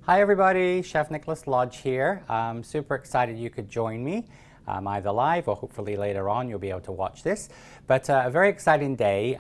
Hi everybody, Chef Nicholas Lodge here. I'm super excited you could join me, either live or hopefully later on you'll be able to watch this. But a very exciting day.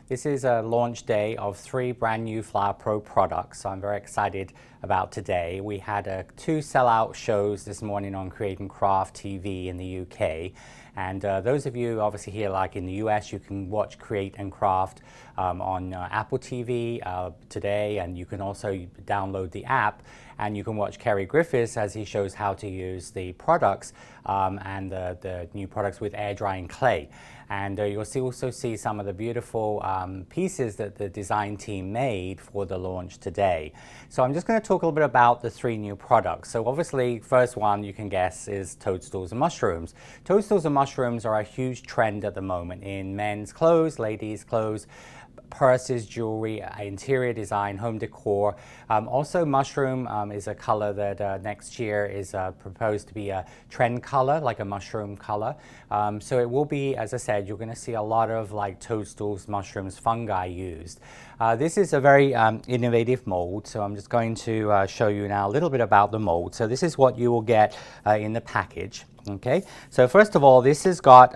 This is a launch day of 3 brand new Flower Pro products, so I'm very excited about today. We had 2 sellout shows this morning on Create and Craft TV in the UK. And those of you obviously here like in the US, you can watch Create and Craft on Apple TV today, and you can also download the app and you can watch Kerry Griffiths as he shows how to use the products and the new products with air drying clay. And you'll also see some of the beautiful pieces that the design team made for the launch today. So I'm just going to talk a little bit about the 3 new products. So obviously, first one you can guess is Toadstools and Mushrooms. Toadstools and Mushrooms are a huge trend at the moment in men's clothes, ladies' clothes, purses, jewelry, interior design, home decor. Also mushroom is a color that next year is proposed to be a trend color, like a mushroom color. So it will be, as I said, you're going to see a lot of like toadstools, mushrooms, fungi used. This is a very innovative mold, so I'm just going to show you now a little bit about the mold. So this is what you will get in the package. Okay, so first of all, this has got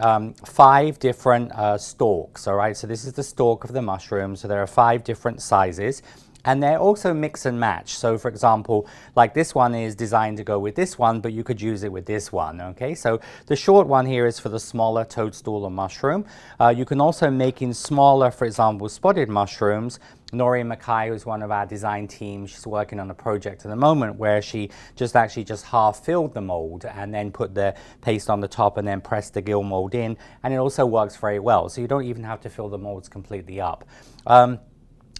5 different stalks, all right? So this is the stalk of the mushroom, so there are 5 different sizes. And they're also mix and match. So for example, like this one is designed to go with this one, but you could use it with this one, okay? So the short one here is for the smaller toadstool or mushroom. You can also make in smaller, for example, spotted mushrooms. Nori Mackay, who's one of our design team, she's working on a project at the moment where she just half filled the mold and then put the paste on the top and then pressed the gill mold in, and it also works very well. So you don't even have to fill the molds completely up.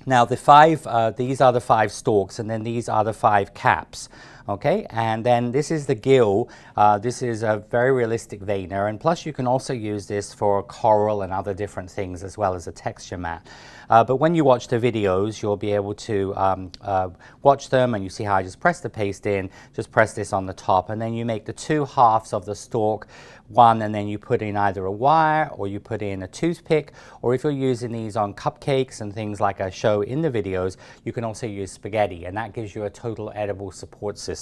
Now these are the 5 stalks, and then these are the 5 caps. Okay, and then this is the gill. This is a very realistic veinner, and plus you can also use this for coral and other different things as well as a texture mat. But when you watch the videos, you'll be able to watch them, and you see how I just press the paste in, just press this on the top, and then you make the 2 halves of the stalk one, and then you put in either a wire or you put in a toothpick, or if you're using these on cupcakes and things like I show in the videos, you can also use spaghetti, and that gives you a total edible support system.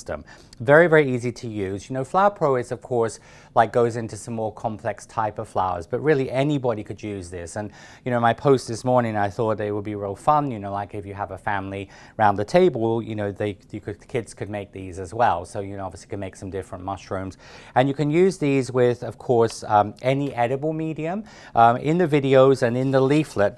Very, very easy to use. You know, Flower Pro is, of course, like goes into some more complex type of flowers, but really anybody could use this. And, you know, my post this morning, I thought they would be real fun, you know, like if you have a family around the table, you know, kids could make these as well. So, you know, obviously you can make some different mushrooms. And you can use these with, of course, any edible medium. In the videos and in the leaflet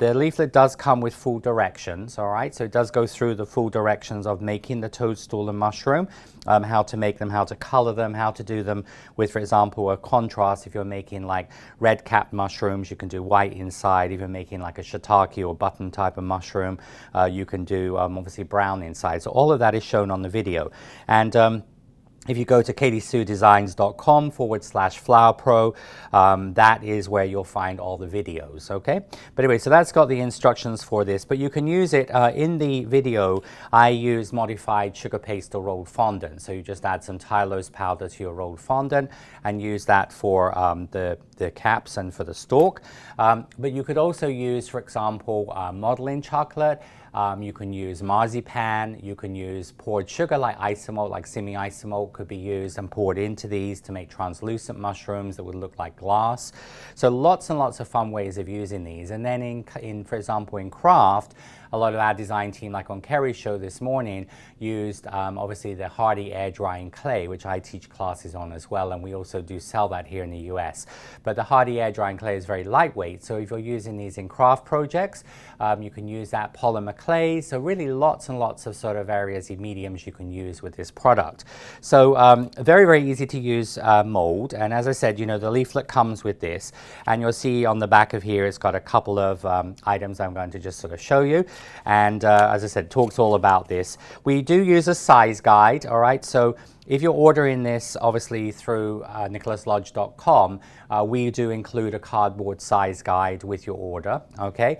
does come with full directions, all right? So it does go through the full directions of making the toadstool and mushroom, how to make them, how to color them, how to do them with, for example, a contrast. If you're making like red-capped mushrooms, you can do white inside. If you're making like a shiitake or button type of mushroom, you can do obviously brown inside. So all of that is shown on the video. And if you go to katiesuedesigns.com/flowerpro, that is where you'll find all the videos, okay? But anyway, so that's got the instructions for this, but you can use it in the video. I use modified sugar paste or rolled fondant. So you just add some Tylose powder to your rolled fondant and use that for the caps and for the stalk. But you could also use, for example, modeling chocolate. You can use marzipan, you can use poured sugar like isomalt, like semi-isomalt could be used and poured into these to make translucent mushrooms that would look like glass. So lots and lots of fun ways of using these. And then for example, in craft, a lot of our design team, like on Kerry's show this morning, used obviously the hardy air drying clay, which I teach classes on as well, and we also do sell that here in the US. But the hardy air drying clay is very lightweight, so if you're using these in craft projects, you can use that polymer clay. So really lots and lots of sort of areas of mediums you can use with this product. So very, very easy to use mold. And as I said, you know, the leaflet comes with this, and you'll see on the back of here, it's got a couple of items I'm going to just sort of show you. And as I said, it talks all about this. We do use a size guide, all right? So if you're ordering this obviously through nicholaslodge.com, we do include a cardboard size guide with your order, okay?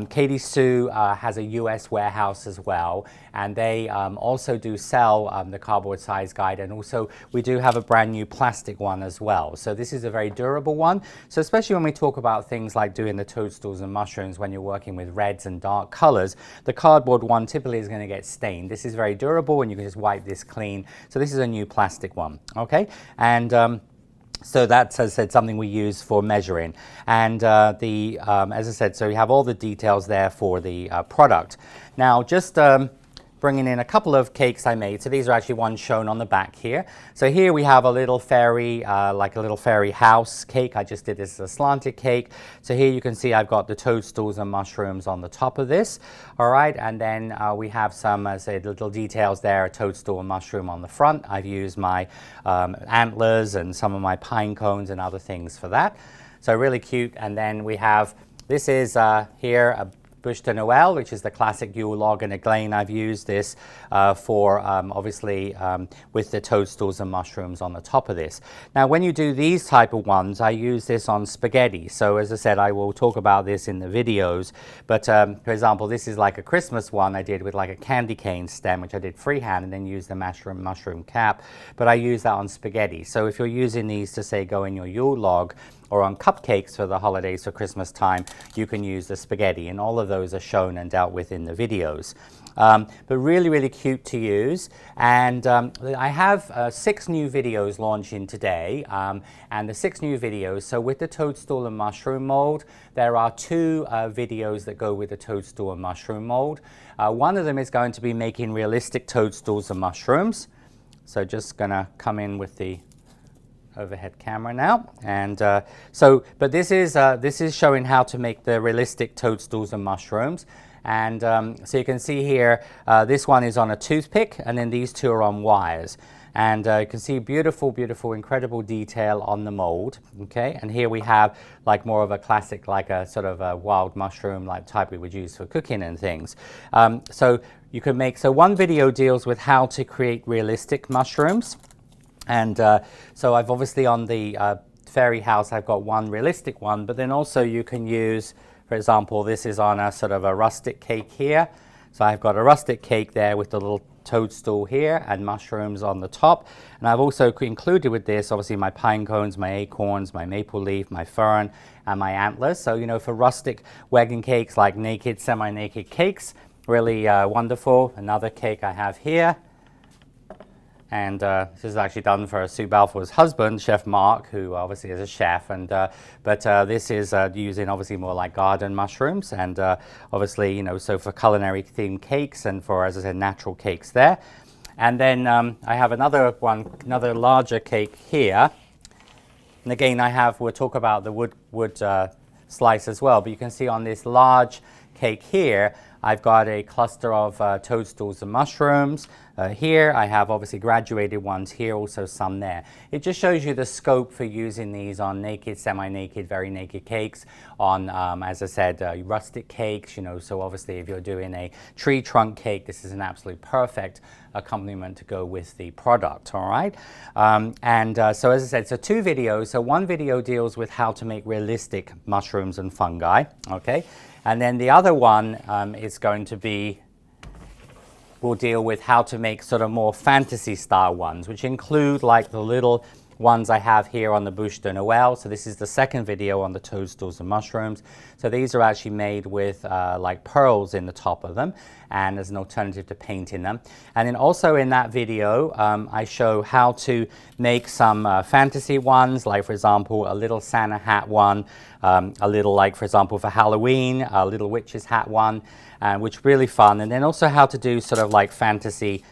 Katie Sue has a US warehouse as well, and they also do sell the cardboard size guide, and also we do have a brand new plastic one as well. So this is a very durable one. So especially when we talk about things like doing the toadstools and mushrooms when you're working with reds and dark colors, the cardboard one typically is going to get stained. This is very durable and you can just wipe this clean. So this is a new plastic one, okay? And so that's, as I said, something we use for measuring. And as I said, so you have all the details there for the product. Now, just bringing in a couple of cakes I made. So these are actually ones shown on the back here. So here we have a little fairy, like a little fairy house cake. I just did this as a slanted cake. So here you can see I've got the toadstools and mushrooms on the top of this. All right, and then we have some, as I said, little details there, a toadstool and mushroom on the front. I've used my antlers and some of my pine cones and other things for that. So really cute. And then we have, this is here, a Bûche de Noël, which is the classic Yule log, and again I've used this for obviously with the toadstools and mushrooms on the top of this. Now when you do these type of ones, I use this on spaghetti. So as I said, I will talk about this in the videos, but for example, this is like a Christmas one I did with like a candy cane stem, which I did freehand and then used the mushroom cap, but I use that on spaghetti. So if you're using these to say go in your Yule log, or on cupcakes for the holidays for Christmas time, you can use the spaghetti, and all of those are shown and dealt with in the videos. But really, really cute to use. And I have 6 new videos launching today, and the 6 new videos, so with the toadstool and mushroom mold, there are 2 videos that go with the toadstool and mushroom mold. One of them is going to be making realistic toadstools and mushrooms. So just gonna come in with the overhead camera now, and but this is showing how to make the realistic toadstools and mushrooms. And so you can see here, this one is on a toothpick, and then these 2 are on wires. And you can see beautiful, beautiful, incredible detail on the mold. Okay, and here we have like more of a classic, like a sort of a wild mushroom like type we would use for cooking and things. So you can make, so one video deals with how to create realistic mushrooms. And so I've obviously on the fairy house, I've got one realistic one, but then also you can use, for example, this is on a sort of a rustic cake here. So I've got a rustic cake there with the little toadstool here and mushrooms on the top. And I've also included with this, obviously, my pine cones, my acorns, my maple leaf, my fern, and my antlers. So, you know, for rustic wedding cakes, like naked, semi-naked cakes, really wonderful. Another cake I have here. And this is actually done for Sue Balfour's husband, Chef Mark, who obviously is a chef. And but this is using obviously more like garden mushrooms, and obviously, you know, so for culinary themed cakes and for, as I said, natural cakes there. And then I have another one, another larger cake here. And again, we'll talk about the wood slice as well. But you can see on this large cake here, I've got a cluster of toadstools and mushrooms. Here I have obviously graduated ones here, also some there. It just shows you the scope for using these on naked, semi-naked, very naked cakes, on, as I said, rustic cakes, you know, so obviously if you're doing a tree trunk cake, this is an absolute perfect accompaniment to go with the product, all right? So as I said, so 2 videos. So one video deals with how to make realistic mushrooms and fungi, okay? And then the other one is going to be, we'll deal with how to make sort of more fantasy style ones, which include like the little ones I have here on the Bûche de Noël. So this is the second video on the toadstools and mushrooms. So these are actually made with like pearls in the top of them, and as an alternative to painting them. And then also in that video, I show how to make some fantasy ones, like for example, a little Santa hat one, a little, like for example, for Halloween, a little witch's hat one, which really fun. And then also how to do sort of like fantasy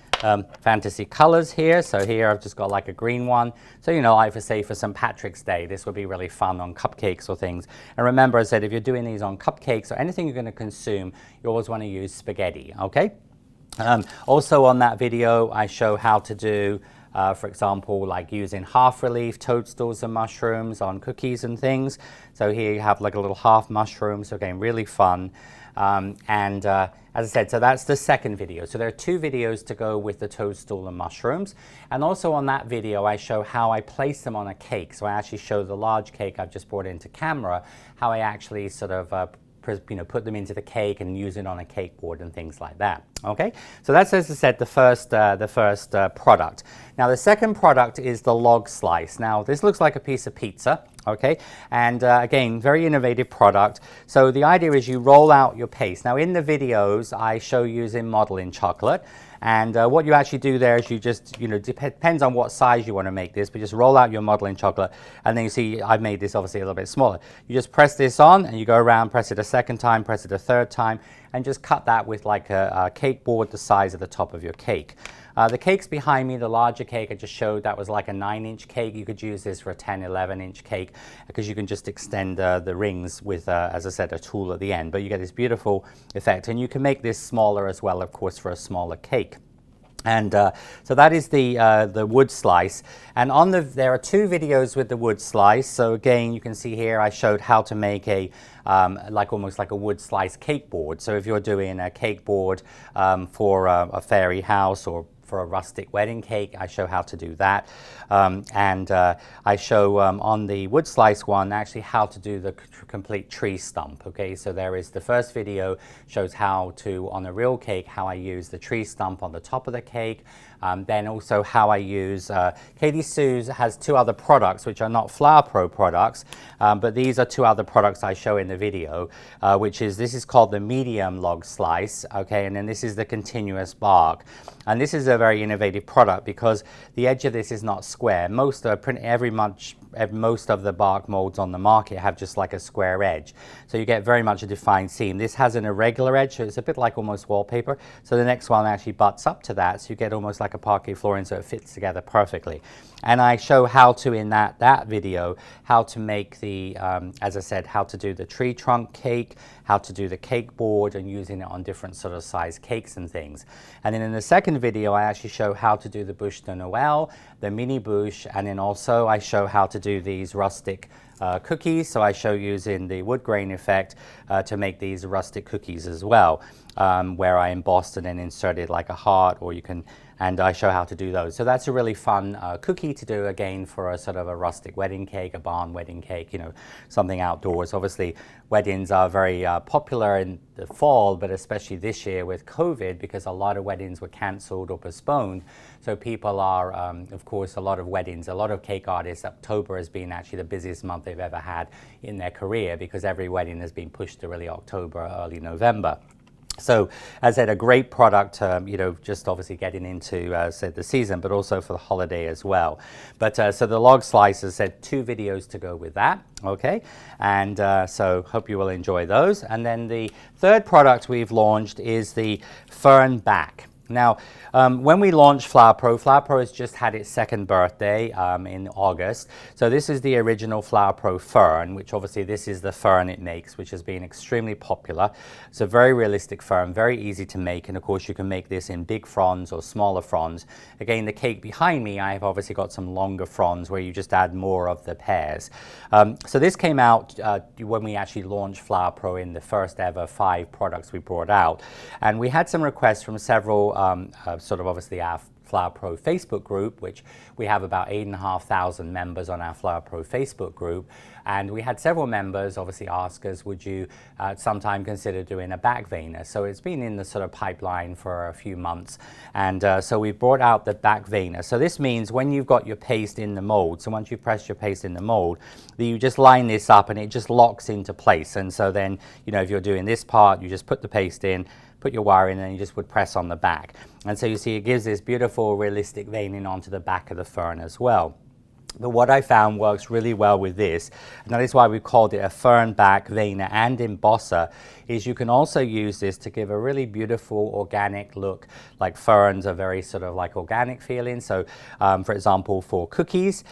colors here. So here I've just got like a green one. So, you know, like for say for St. Patrick's Day, this would be really fun on cupcakes or things. And remember, I said, if you're doing these on cupcakes or anything you're going to consume, you always want to use spaghetti, okay? Also on that video, I show how to do for example, like using half relief toadstools and mushrooms on cookies and things. So here you have like a little half mushroom, so again, really fun. As I said, so that's the second video. So there are 2 videos to go with the toadstool and mushrooms. And also on that video, I show how I place them on a cake. So I actually show the large cake I've just brought into camera, how I actually sort of put them into the cake and use it on a cake board and things like that. Okay, so that's, as I said, the first product. Now the second product is the log slice. Now this looks like a piece of pizza. Okay, and again, very innovative product. So the idea is you roll out your paste. Now in the videos, I show using modeling chocolate. And what you actually do there is you just, depends on what size you want to make this, but just roll out your modeling chocolate. And then you see I've made this obviously a little bit smaller. You just press this on and you go around, press it a second time, press it a third time, and just cut that with like a cake board the size of the top of your cake. The cakes behind me, the larger cake I just showed, that was like a 9-inch cake. You could use this for a 10, 11-inch cake because you can just extend the rings with, as I said, a tool at the end. But you get this beautiful effect. And you can make this smaller as well, of course, for a smaller cake. And so that is the wood slice. And there are 2 videos with the wood slice. So again, you can see here I showed how to make a almost like a wood slice cake board. So if you're doing a cake board for a fairy house or for a rustic wedding cake, I show how to do that. I show on the wood slice one actually how to do the complete tree stump. Okay, so there is the first video shows how to, on a real cake, how I use the tree stump on the top of the cake. Then also how I use, Katie Sue's has 2 other products which are not Flower Pro products, but these are 2 other products I show in the video, this is called the medium log slice, okay, and then this is the continuous bark. And this is a very innovative product because the edge of this is not square. Most of the bark molds on the market have just like a square edge. So you get very much a defined seam. This has an irregular edge, so it's a bit like almost wallpaper. So the next one actually butts up to that, so you get almost like a parquet flooring, so it fits together perfectly. And I show how to, in that video, how to make the, as I said, how to do the tree trunk cake, how to do the cake board, and using it on different sort of size cakes and things. And then in the second video, I actually show how to do the bûche de Noël, the mini bûche, and then also I show how to do these rustic cookies. So I show using the wood grain effect to make these rustic cookies as well, where I embossed and then inserted like a heart, or you can, and I show how to do those. So that's a really fun cookie to do, again, for a sort of a rustic wedding cake, a barn wedding cake, something outdoors. Obviously, weddings are very popular in the fall, but especially this year with COVID, because a lot of weddings were cancelled or postponed. So people are, of course, a lot of weddings, a lot of cake artists, October has been actually the busiest month they've ever had in their career, because every wedding has been pushed to really October, early November. So, as I said, a great product, just obviously getting into, said the season, but also for the holiday as well. But so the log slice, as I said, 2 videos to go with that, okay? And so hope you will enjoy those. And then the third product we've launched is the Fern back. Now, when we launched Flower Pro has just had its 2nd birthday in August. So this is the original Flower Pro Fern, which obviously this is the fern it makes, which has been extremely popular. It's a very realistic fern, very easy to make. And of course, you can make this in big fronds or smaller fronds. Again, the cake behind me, I've obviously got some longer fronds where you just add more of the pears. So this came out when we actually launched Flower Pro in the first ever 5 products we brought out. And we had some requests from several sort of obviously our Flower Pro Facebook group, which we have about 8,500 members on our Flower Pro Facebook group. And we had several members obviously ask us, would you sometime consider doing a back veiner? So it's been in the sort of pipeline for a few months. And so we brought out the back veiner. So this means when you've got your paste in the mold, so once you press your paste in the mold, you just line this up and it just locks into place. And so then, if you're doing this part, you just put the paste in, put your wire in, and you just would press on the back. And so you see it gives this beautiful realistic veining onto the back of the fern as well. But what I found works really well with this, and that is why we called it a Fern back veiner and embosser, is you can also use this to give a really beautiful organic look. Like ferns are very sort of like organic feeling. So for example, for cookies,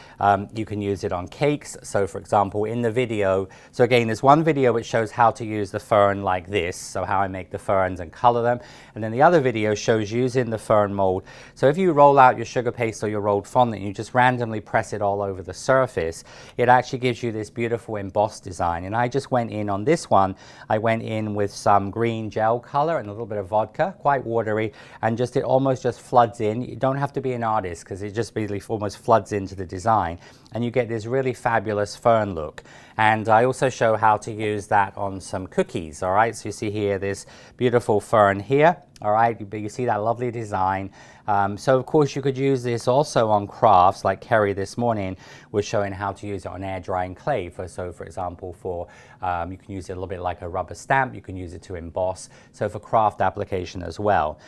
you can use it on cakes. So for example, in the video, so again, there's one video which shows how to use the fern like this, so how I make the ferns and color them. And then the other video shows using the fern mold. So if you roll out your sugar paste or your rolled fondant, you just randomly press it all over the surface, it actually gives you this beautiful embossed design. And I just went in on this one, I went in with some green gel color and a little bit of vodka, quite watery, and just it almost just floods in. You don't have to be an artist because it just basically almost floods into the design, and you get this really fabulous fern look. And I also show how to use that on some cookies. All right, so you see here this beautiful fern here. All right, you see that lovely design. So of course you could use this also on crafts, like Kerry this morning was showing how to use it on air drying clay. So for example, you can use it a little bit like a rubber stamp, you can use it to emboss, so for craft application as well.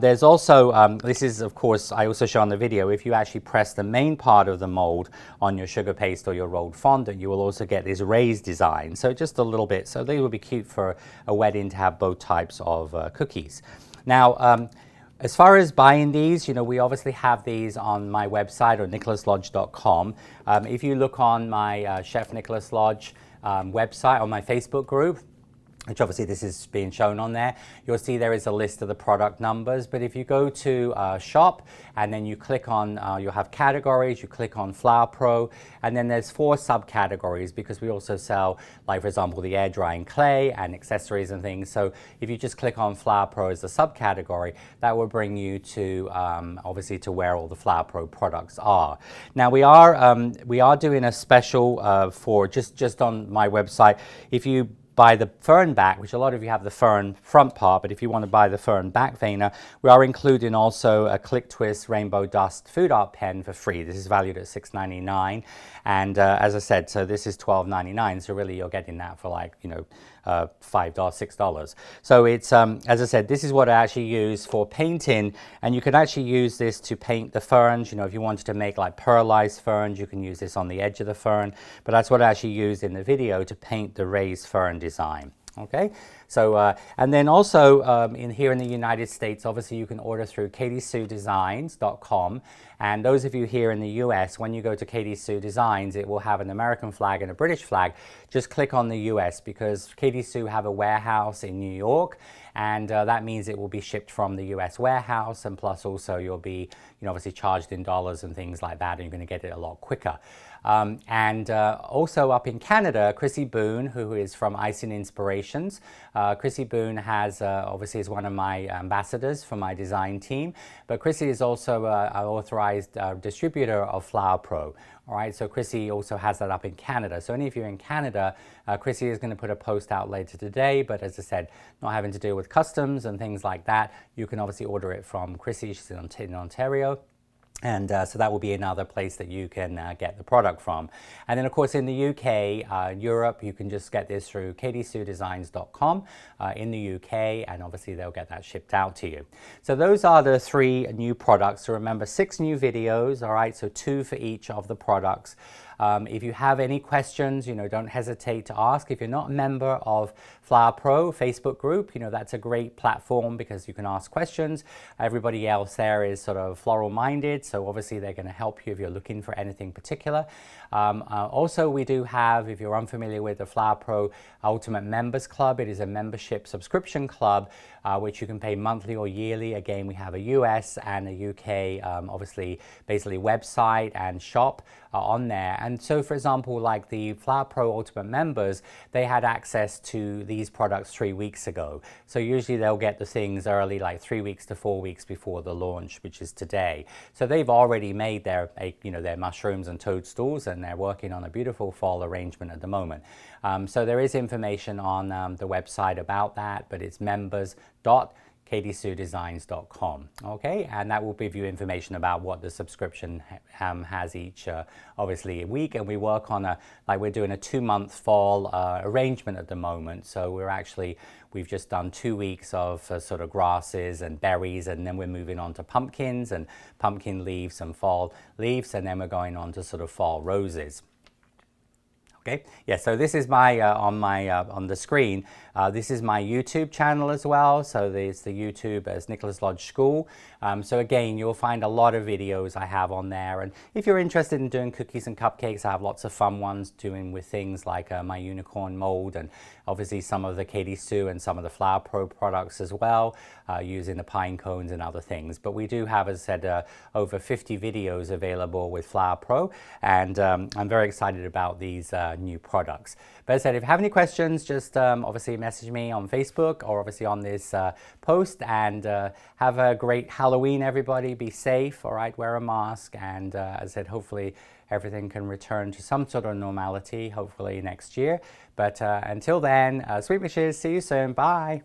There's also, this is of course, I also show on the video, if you actually press the main part of the mold on your sugar paste or your rolled fondant, you will also get this raised design, so just a little bit. So they would be cute for a wedding to have both types of cookies. Now, as far as buying these, we obviously have these on my website or nicholaslodge.com. If you look on my Chef Nicholas Lodge website, on my Facebook group, which obviously this is being shown on there, you'll see there is a list of the product numbers. But if you go to shop and then you click on, you'll have categories, you click on Flower Pro, and then there's 4 subcategories because we also sell, like for example, the air drying clay and accessories and things. So if you just click on Flower Pro as a subcategory, that will bring you to obviously to where all the Flower Pro products are. Now we are doing a special for just on my website. If you buy the fern back, which a lot of you have the fern front part, but if you want to buy the fern back veiner, we are including also a Click Twist Rainbow Dust food art pen for free. This is valued at $6.99, and as I said, so this is $12.99, so really you're getting that for like, $5, $6. So it's, as I said, this is what I actually use for painting, and you can actually use this to paint the ferns. If you wanted to make like pearlized ferns, you can use this on the edge of the fern, but that's what I actually used in the video to paint the raised fern design. Okay, so and then also here in the United States, obviously you can order through KatieSueDesigns.com, and those of you here in the US, when you go to Katie Sue Designs, it will have an American flag and a British flag. Just click on the US because Katie Sue have a warehouse in New York, and that means it will be shipped from the US warehouse, and plus also you'll be obviously charged in dollars and things like that, and you're going to get it a lot quicker. Also up in Canada, Chrissy Boone, who is from Icing Inspirations. Chrissy Boone obviously is one of my ambassadors for my design team, but Chrissy is also an authorized distributor of Flower Pro. All right, so Chrissy also has that up in Canada. So any of you in Canada, Chrissy is going to put a post out later today, but as I said, not having to deal with customs and things like that, you can obviously order it from Chrissy. She's in Ontario. And so that will be another place that you can get the product from. And then of course in the UK, Europe, you can just get this through KatieSueDesigns.com in the UK, and obviously they'll get that shipped out to you. So those are the 3 new products. So remember, 6 new videos, all right, so 2 for each of the products. If you have any questions, don't hesitate to ask. If you're not a member of Flower Pro Facebook group, that's a great platform because you can ask questions. Everybody else there is sort of floral minded, so obviously they're going to help you if you're looking for anything particular. Also, we do have, if you're unfamiliar with the Flower Pro Ultimate Members Club, it is a membership subscription club which you can pay monthly or yearly. Again, we have a US and a UK, obviously, basically website and shop on there. And so, for example, like the Flower Pro Ultimate members, they had access to these products 3 weeks ago. So usually they'll get the things early, like 3 weeks to 4 weeks before the launch, which is today. So they've already made their mushrooms and toadstools, and they're working on a beautiful fall arrangement at the moment. So there is information on the website about that, but it's members.katiesuedesigns.com. katiesuedesigns.com. Okay, and that will give you information about what the subscription has each obviously a week. And we work on we're doing a 2-month fall arrangement at the moment. So we've just done 2 weeks of sort of grasses and berries, and then we're moving on to pumpkins and pumpkin leaves and fall leaves, and then we're going on to sort of fall roses. Okay, yeah, so this is my, on the screen, this is my YouTube channel as well. So there's the YouTube as Nicholas Lodge School. So again, you'll find a lot of videos I have on there. And if you're interested in doing cookies and cupcakes, I have lots of fun ones doing with things like my unicorn mold, and obviously some of the Katie Sue and some of the Flower Pro products as well, using the pine cones and other things. But we do have, as I said, over 50 videos available with Flower Pro, and I'm very excited about these new products. But as I said, if you have any questions, just obviously message me on Facebook or obviously on this post, and have a great Halloween, everybody. Be safe, all right, wear a mask, and as I said, hopefully everything can return to some sort of normality, hopefully next year. But until then, sweet wishes, see you soon, bye.